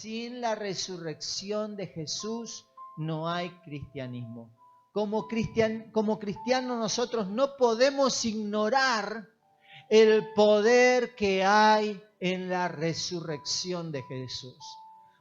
Sin la resurrección de Jesús no hay cristianismo. Como cristianos nosotros no podemos ignorar el poder que hay en la resurrección de Jesús.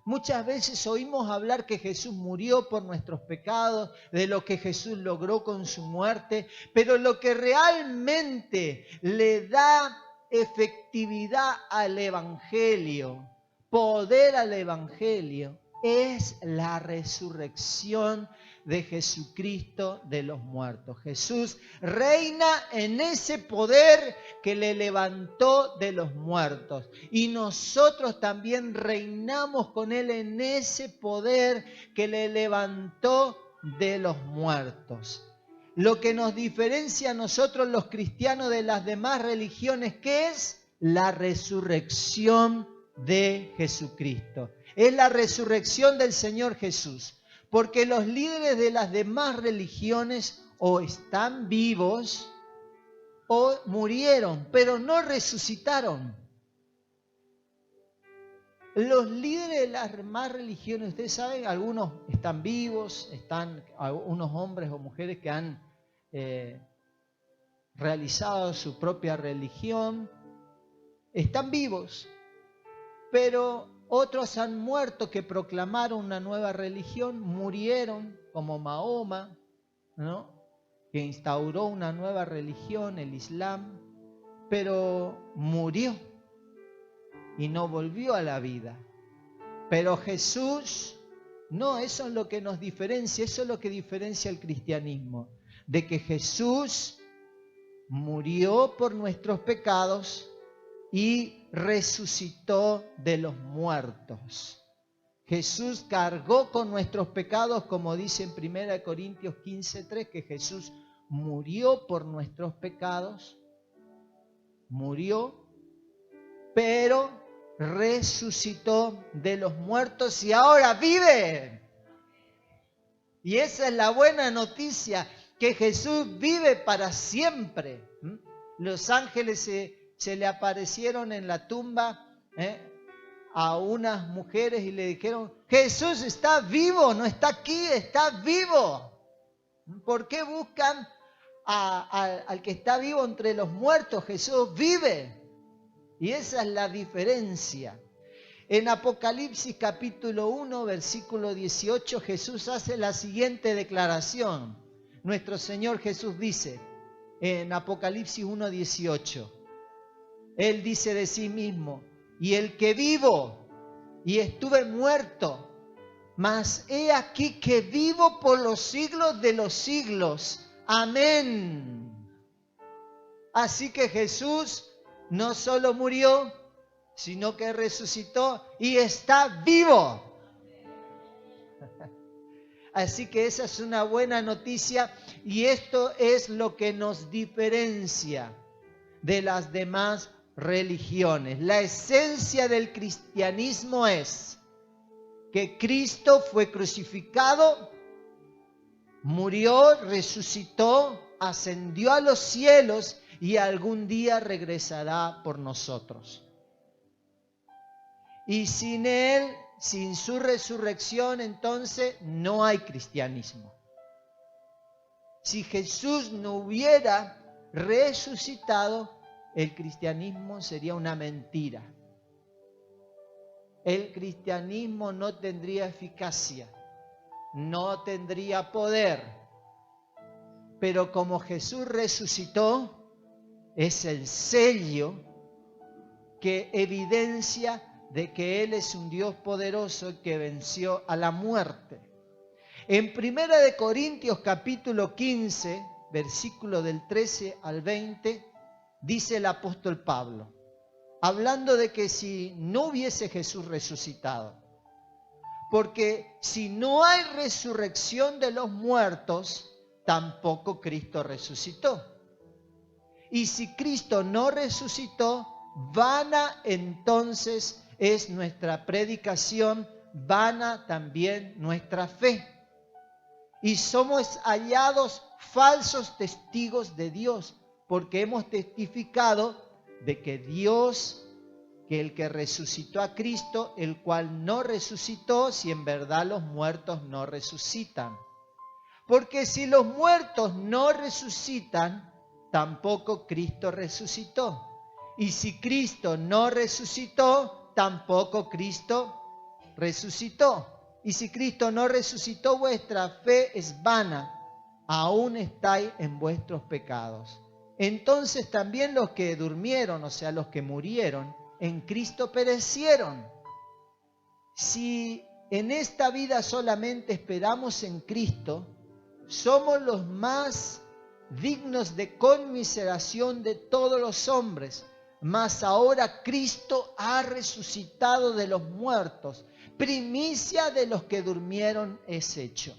Muchas veces oímos hablar que Jesús murió por nuestros pecados, de lo que Jesús logró con su muerte, pero lo que realmente le da efectividad al Evangelio, poder al Evangelio, es la resurrección de Jesucristo de los muertos. Jesús reina en ese poder que le levantó de los muertos. Y nosotros también reinamos con Él en ese poder que le levantó de los muertos. Lo que nos diferencia a nosotros los cristianos de las demás religiones, ¿qué es? La resurrección de Jesucristo. Es la resurrección del Señor Jesús. Porque los líderes de las demás religiones o están vivos o murieron, pero no resucitaron. Los líderes de las demás religiones, ustedes saben, algunos están vivos, están unos hombres o mujeres que han realizado su propia religión, están vivos, pero otros han muerto que proclamaron una nueva religión, murieron, como Mahoma, ¿no?, que instauró una nueva religión, el Islam, pero murió y no volvió a la vida. Pero Jesús, no, eso es lo que nos diferencia, eso es lo que diferencia el cristianismo, de que Jesús murió por nuestros pecados y resucitó de los muertos. Jesús cargó con nuestros pecados, como dice en 1 Corintios 15:3, que Jesús murió por nuestros pecados, murió, pero resucitó de los muertos y ahora vive. Y esa es la buena noticia, que Jesús vive para siempre. Los ángeles se le aparecieron en la tumba a unas mujeres y le dijeron: Jesús está vivo, no está aquí, está vivo. ¿Por qué buscan al que está vivo entre los muertos? Jesús vive. Y esa es la diferencia. En Apocalipsis capítulo 1, versículo 18, Jesús hace la siguiente declaración. Nuestro Señor Jesús dice en Apocalipsis 1, 18, Él dice de sí mismo: y el que vivo y estuve muerto, mas he aquí que vivo por los siglos de los siglos. Amén. Así que Jesús no solo murió, sino que resucitó y está vivo. Así que esa es una buena noticia y esto es lo que nos diferencia de las demás religiones. La esencia del cristianismo es que Cristo fue crucificado, murió, resucitó, ascendió a los cielos y algún día regresará por nosotros. Y sin Él, sin su resurrección, entonces no hay cristianismo. Si Jesús no hubiera resucitado, el cristianismo sería una mentira. El cristianismo no tendría eficacia, no tendría poder. Pero como Jesús resucitó, es el sello que evidencia de que Él es un Dios poderoso que venció a la muerte. En 1 Corintios capítulo 15, versículo del 13 al 20, dice el apóstol Pablo, hablando de que si no hubiese Jesús resucitado, porque si no hay resurrección de los muertos, tampoco Cristo resucitó. Y si Cristo no resucitó, vana entonces es nuestra predicación, vana también nuestra fe. Y somos hallados falsos testigos de Dios, porque hemos testificado de que Dios, que el que resucitó a Cristo, el cual no resucitó si en verdad los muertos no resucitan. Porque si los muertos no resucitan, tampoco Cristo resucitó. Y si Cristo no resucitó, tampoco Cristo resucitó. Y si Cristo no resucitó, vuestra fe es vana, aún estáis en vuestros pecados. Entonces también los que durmieron, o sea, los que murieron, en Cristo perecieron. Si en esta vida solamente esperamos en Cristo, somos los más dignos de conmiseración de todos los hombres. Mas ahora Cristo ha resucitado de los muertos. Primicia de los que durmieron es hecho.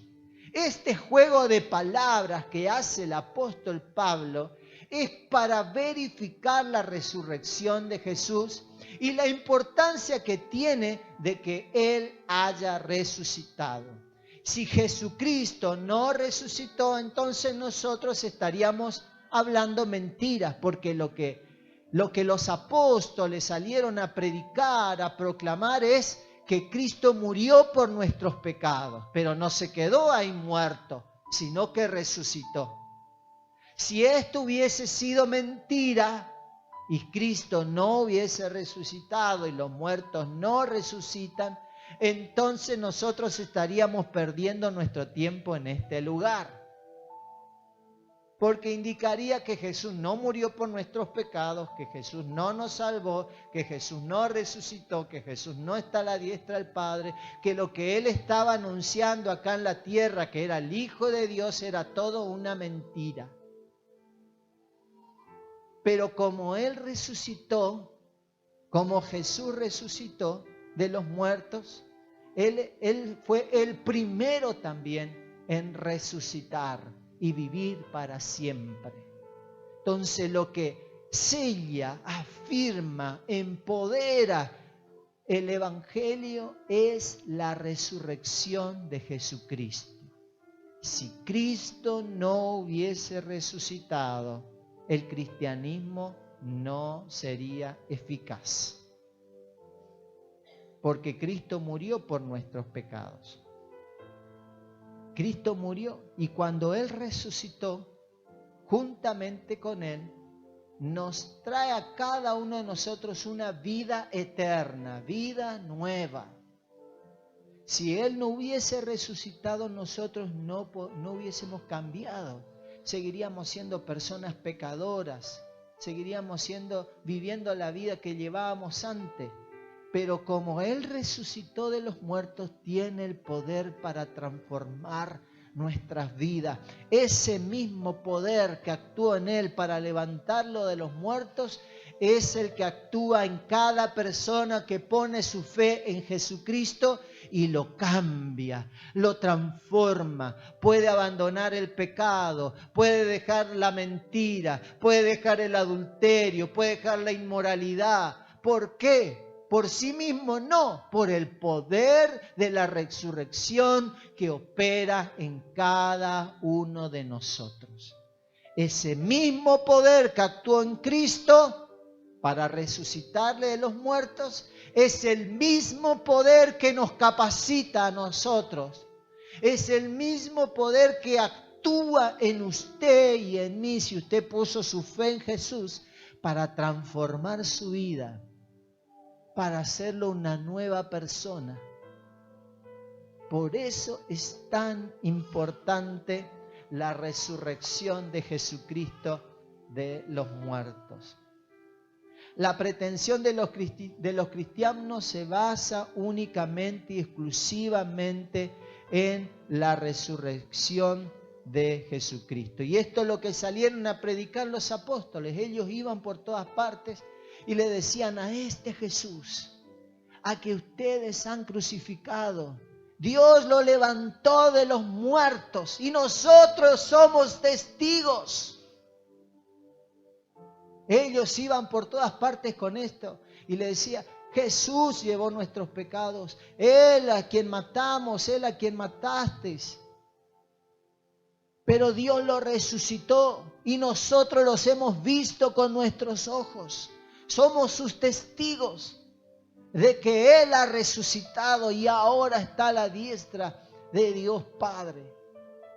Este juego de palabras que hace el apóstol Pablo es para verificar la resurrección de Jesús y la importancia que tiene de que Él haya resucitado. Si Jesucristo no resucitó, entonces nosotros estaríamos hablando mentiras, porque lo que los apóstoles salieron a predicar, a proclamar es que Cristo murió por nuestros pecados, pero no se quedó ahí muerto, sino que resucitó. Si esto hubiese sido mentira y Cristo no hubiese resucitado y los muertos no resucitan, entonces nosotros estaríamos perdiendo nuestro tiempo en este lugar. Porque indicaría que Jesús no murió por nuestros pecados, que Jesús no nos salvó, que Jesús no resucitó, que Jesús no está a la diestra del Padre, que lo que Él estaba anunciando acá en la tierra, que era el Hijo de Dios, era todo una mentira. Pero como Él resucitó, como Jesús resucitó de los muertos, Él fue el primero también en resucitar y vivir para siempre. Entonces lo que sella, afirma, empodera el Evangelio es la resurrección de Jesucristo. Si Cristo no hubiese resucitado, el cristianismo no sería eficaz. Porque Cristo murió por nuestros pecados. Cristo murió y cuando Él resucitó, juntamente con Él, nos trae a cada uno de nosotros una vida eterna, vida nueva. Si Él no hubiese resucitado, nosotros no hubiésemos cambiado. Seguiríamos siendo personas pecadoras, seguiríamos viviendo la vida que llevábamos antes. Pero como Él resucitó de los muertos, tiene el poder para transformar nuestras vidas. Ese mismo poder que actuó en Él para levantarlo de los muertos, es el que actúa en cada persona que pone su fe en Jesucristo y lo cambia, lo transforma. Puede abandonar el pecado, puede dejar la mentira, puede dejar el adulterio, puede dejar la inmoralidad. ¿Por qué? Por sí mismo no, por el poder de la resurrección que opera en cada uno de nosotros. Ese mismo poder que actuó en Cristo para resucitarle de los muertos, es el mismo poder que nos capacita a nosotros. Es el mismo poder que actúa en usted y en mí, si usted puso su fe en Jesús, para transformar su vida, para hacerlo una nueva persona. Por eso es tan importante la resurrección de Jesucristo de los muertos. La pretensión de los cristianos se basa únicamente y exclusivamente en la resurrección de Jesucristo. Y esto es lo que salieron a predicar los apóstoles. Ellos iban por todas partes y le decían a este Jesús, a que ustedes han crucificado, Dios lo levantó de los muertos y nosotros somos testigos. Ellos iban por todas partes con esto y le decía, Jesús llevó nuestros pecados, Él a quien matamos, Él a quien matasteis. Pero Dios lo resucitó y nosotros los hemos visto con nuestros ojos. Somos sus testigos. de que Él ha resucitado y ahora está a la diestra de Dios Padre.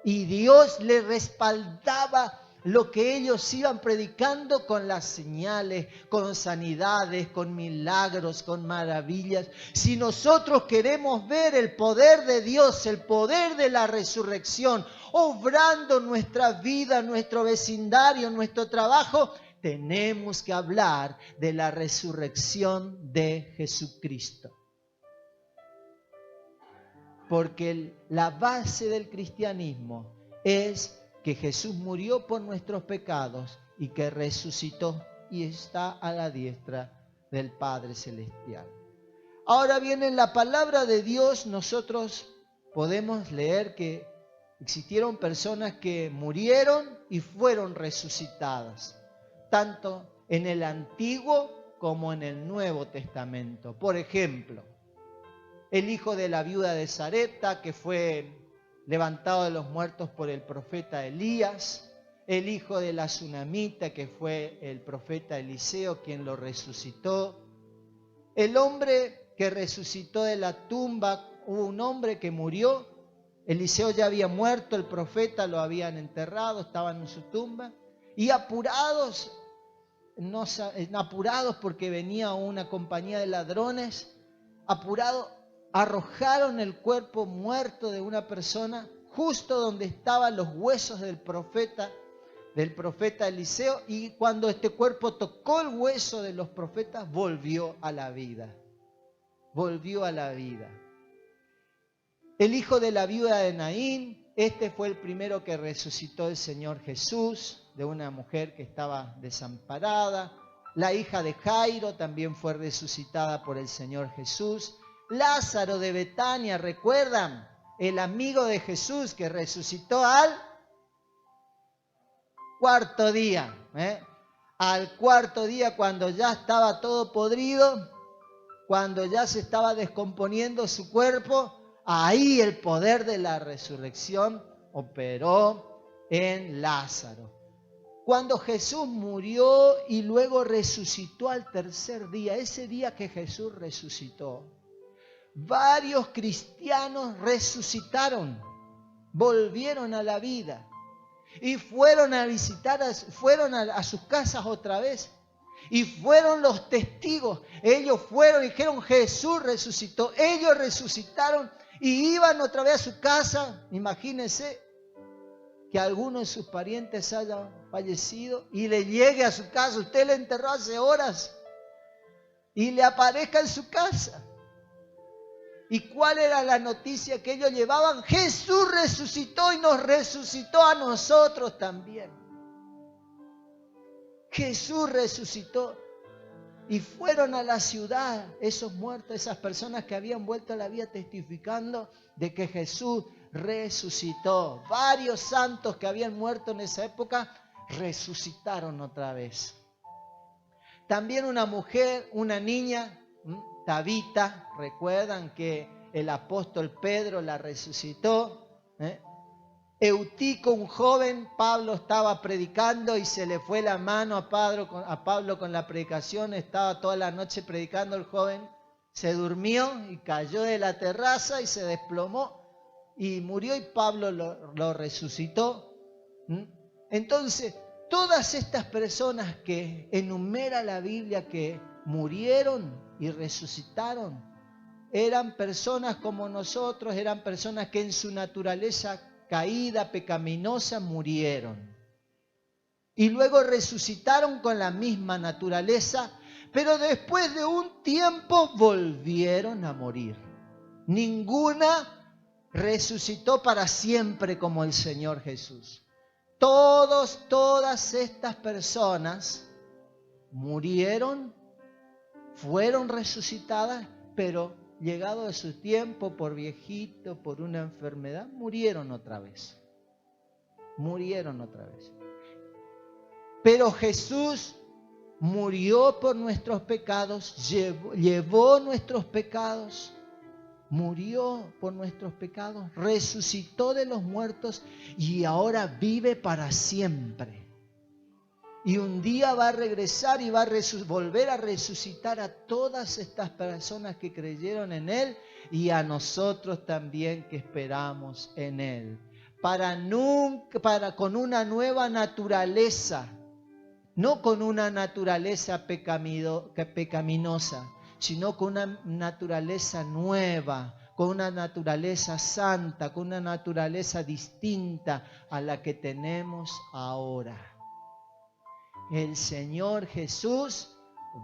Y Dios le respaldaba lo que ellos iban predicando con las señales, con sanidades, con milagros, con maravillas. Si nosotros queremos ver el poder de Dios, el poder de la resurrección, obrando nuestra vida, nuestro vecindario, nuestro trabajo, tenemos que hablar de la resurrección de Jesucristo. Porque la base del cristianismo es que Jesús murió por nuestros pecados y que resucitó y está a la diestra del Padre Celestial. Ahora bien, en la palabra de Dios nosotros podemos leer que existieron personas que murieron y fueron resucitadas, tanto en el Antiguo como en el Nuevo Testamento. Por ejemplo, el hijo de la viuda de Sarepta, que fue levantado de los muertos por el profeta Elías, el hijo de la Sunamita, que fue el profeta Eliseo, quien lo resucitó, el hombre que resucitó de la tumba. Hubo un hombre que murió, Eliseo ya había muerto, el profeta lo habían enterrado, estaban en su tumba, y apurados porque venía una compañía de ladrones, apurados, arrojaron el cuerpo muerto de una persona justo donde estaban los huesos del profeta Eliseo, y cuando este cuerpo tocó el hueso de los profetas, volvió a la vida. Volvió a la vida. El hijo de la viuda de Naín, este fue el primero que resucitó el Señor Jesús, de una mujer que estaba desamparada. La hija de Jairo también fue resucitada por el Señor Jesús. Lázaro de Betania, ¿recuerdan? El amigo de Jesús que resucitó al cuarto día. Al cuarto día, cuando ya estaba todo podrido, cuando ya se estaba descomponiendo su cuerpo, ahí el poder de la resurrección operó en Lázaro. Cuando Jesús murió y luego resucitó al tercer día, ese día que Jesús resucitó, varios cristianos resucitaron, volvieron a la vida y fueron a visitar, fueron a sus casas otra vez y fueron los testigos. Ellos fueron y dijeron: Jesús resucitó. Ellos resucitaron y iban otra vez a su casa. Imagínense que alguno de sus parientes haya fallecido y le llegue a su casa. Usted le enterró hace horas y le aparezca en su casa. ¿Y cuál era la noticia que ellos llevaban? Jesús resucitó y nos resucitó a nosotros también. Jesús resucitó. Y fueron a la ciudad esos muertos, esas personas que habían vuelto a la vida, testificando de que Jesús resucitó. Varios santos que habían muerto en esa época resucitaron otra vez. También una mujer, una niña, Tabita, recuerdan que el apóstol Pedro la resucitó. Eutico, un joven, Pablo estaba predicando y se le fue la mano a Pablo con la predicación. Estaba toda la noche predicando el joven, se durmió y cayó de la terraza y se desplomó y murió, y Pablo lo resucitó. Entonces, todas estas personas que enumera la Biblia que murieron y resucitaron, eran personas como nosotros, eran personas que en su naturaleza caída, pecaminosa, murieron. Y luego resucitaron con la misma naturaleza, pero después de un tiempo volvieron a morir. Ninguna resucitó para siempre como el Señor Jesús. Todas estas personas murieron, fueron resucitadas, pero llegado de su tiempo, por viejito, por una enfermedad, murieron otra vez. Murieron otra vez. Pero Jesús murió por nuestros pecados, llevó nuestros pecados, murió por nuestros pecados, resucitó de los muertos y ahora vive para siempre. Y un día va a regresar y va a volver a resucitar a todas estas personas que creyeron en Él y a nosotros también que esperamos en Él. Con una nueva naturaleza, no con una naturaleza pecaminosa, sino con una naturaleza nueva, con una naturaleza santa, con una naturaleza distinta a la que tenemos ahora. El Señor Jesús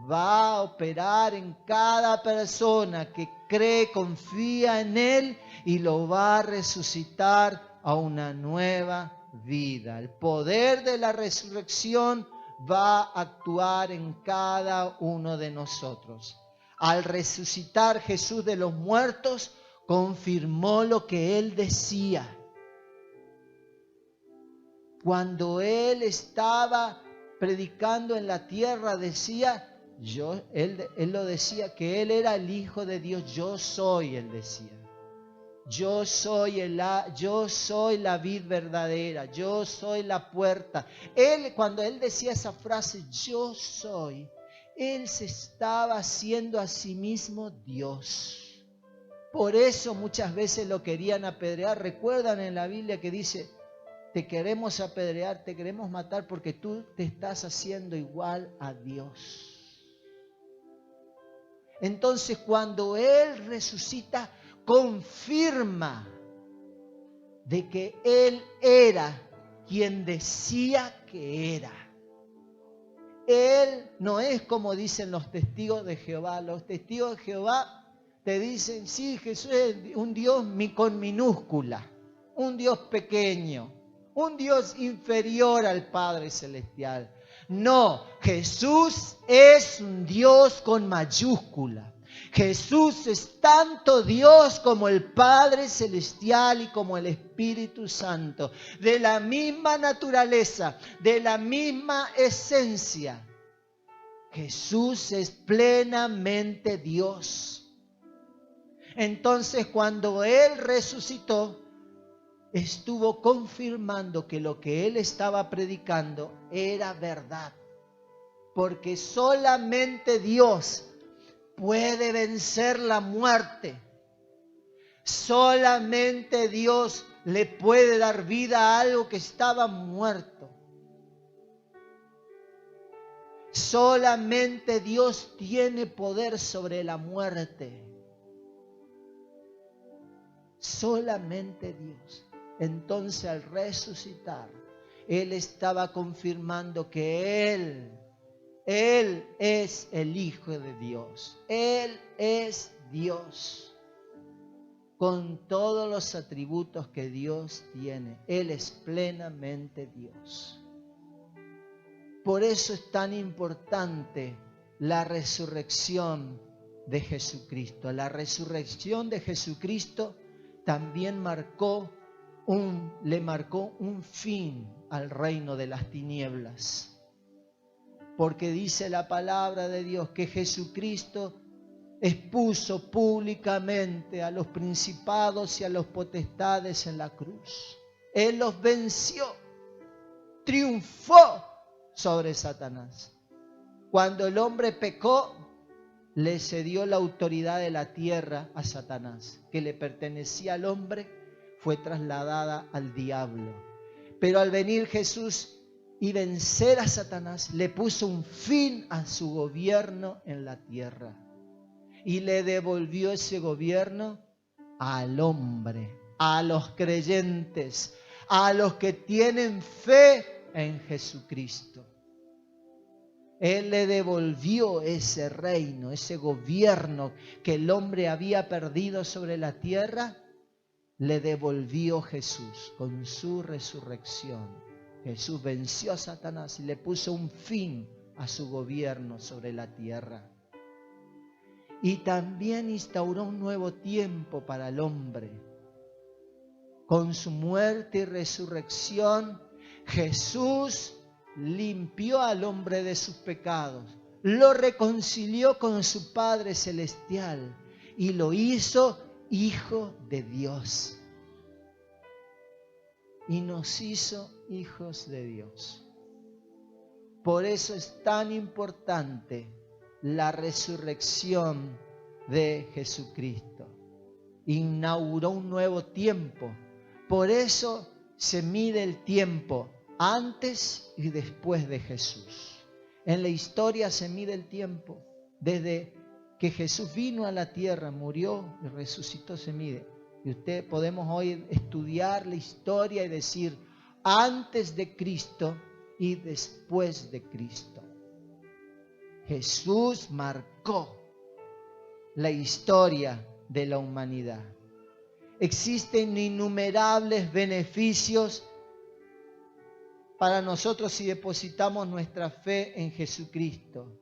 va a operar en cada persona que cree, confía en Él y lo va a resucitar a una nueva vida. El poder de la resurrección va a actuar en cada uno de nosotros. Al resucitar Jesús de los muertos, confirmó lo que Él decía. Cuando Él estaba predicando en la tierra, decía, él lo decía, que Él era el Hijo de Dios. Yo soy, Él decía. Yo soy la vid verdadera, yo soy la puerta. Cuando Él decía esa frase, yo soy, Él se estaba haciendo a sí mismo Dios. Por eso muchas veces lo querían apedrear. Recuerdan en la Biblia que dice, te queremos apedrear, te queremos matar porque tú te estás haciendo igual a Dios. Entonces, cuando Él resucita, confirma de que Él era quien decía que era. Él no es como dicen los testigos de Jehová. Los testigos de Jehová te dicen, sí, Jesús es un Dios con minúscula, un Dios pequeño, un Dios inferior al Padre Celestial. No, Jesús es un Dios con mayúscula. Jesús es tanto Dios como el Padre Celestial y como el Espíritu Santo. De la misma naturaleza, de la misma esencia. Jesús es plenamente Dios. Entonces, cuando Él resucitó, estuvo confirmando que lo que Él estaba predicando era verdad. Porque solamente Dios puede vencer la muerte. Solamente Dios le puede dar vida a algo que estaba muerto. Solamente Dios tiene poder sobre la muerte. Solamente Dios. Entonces, al resucitar, Él estaba confirmando que Él es el Hijo de Dios. Él es Dios. Con todos los atributos que Dios tiene. Él es plenamente Dios. Por eso es tan importante la resurrección de Jesucristo. La resurrección de Jesucristo también le marcó un fin al reino de las tinieblas. Porque dice la palabra de Dios que Jesucristo expuso públicamente a los principados y a los potestades en la cruz. Él los venció, triunfó sobre Satanás. Cuando el hombre pecó, le cedió la autoridad de la tierra a Satanás, que le pertenecía al hombre, fue trasladada al diablo. Pero al venir Jesús y vencer a Satanás, le puso un fin a su gobierno en la tierra. Y le devolvió ese gobierno al hombre, a los creyentes, a los que tienen fe en Jesucristo. Él le devolvió ese reino, ese gobierno que el hombre había perdido sobre la tierra, le devolvió Jesús con su resurrección. Jesús venció a Satanás y le puso un fin a su gobierno sobre la tierra. Y también instauró un nuevo tiempo para el hombre. Con su muerte y resurrección, Jesús limpió al hombre de sus pecados, lo reconcilió con su Padre Celestial y lo hizo hijo de Dios. Y nos hizo hijos de Dios. Por eso es tan importante la resurrección de Jesucristo. Inauguró un nuevo tiempo. Por eso se mide el tiempo antes y después de Jesús. En la historia se mide el tiempo. Desde que Jesús vino a la tierra, murió y resucitó, se mide. Y podemos hoy estudiar la historia y decir antes de Cristo y después de Cristo. Jesús marcó la historia de la humanidad. Existen innumerables beneficios para nosotros si depositamos nuestra fe en Jesucristo.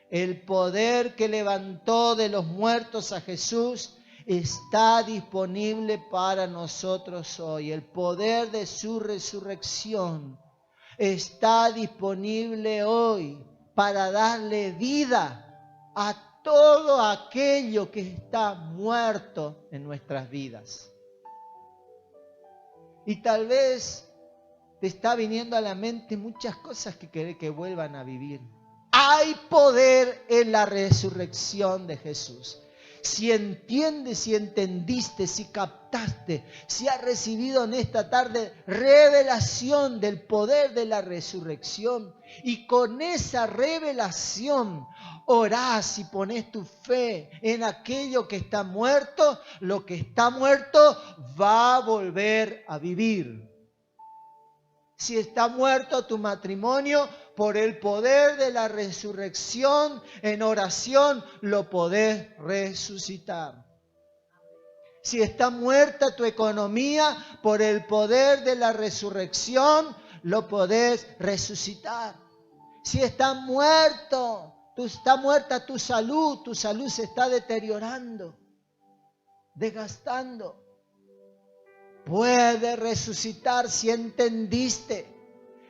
El poder que levantó de los muertos a Jesús está disponible para nosotros hoy. El poder de su resurrección está disponible hoy para darle vida a todo aquello que está muerto en nuestras vidas. Y tal vez te está viniendo a la mente muchas cosas que querés que vuelvan a vivir. Hay poder en la resurrección de Jesús. Si entiendes, si entendiste, si captaste, si has recibido en esta tarde revelación del poder de la resurrección, y con esa revelación orás y pones tu fe en aquello que está muerto, lo que está muerto va a volver a vivir. Si está muerto tu matrimonio, por el poder de la resurrección, en oración lo podés resucitar. Si está muerta tu economía, por el poder de la resurrección, lo podés resucitar. Si está muerta tu salud se está deteriorando, desgastando. Puede resucitar si entendiste,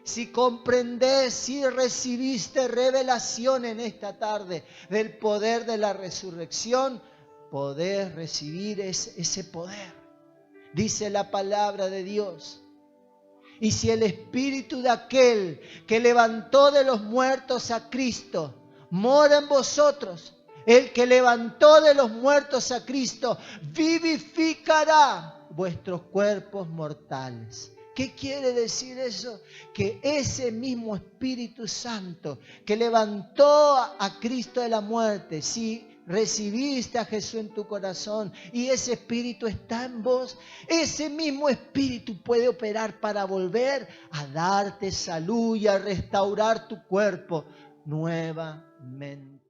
si comprendés, si recibiste revelación en esta tarde del poder de la resurrección, podés recibir ese poder. Dice la palabra de Dios. Y si el espíritu de aquel que levantó de los muertos a Cristo mora en vosotros, el que levantó de los muertos a Cristo vivificará vuestros cuerpos mortales. ¿Qué quiere decir eso? Que ese mismo Espíritu Santo que levantó a Cristo de la muerte, si recibiste a Jesús en tu corazón y ese Espíritu está en vos, ese mismo Espíritu puede operar para volver a darte salud y a restaurar tu cuerpo nuevamente.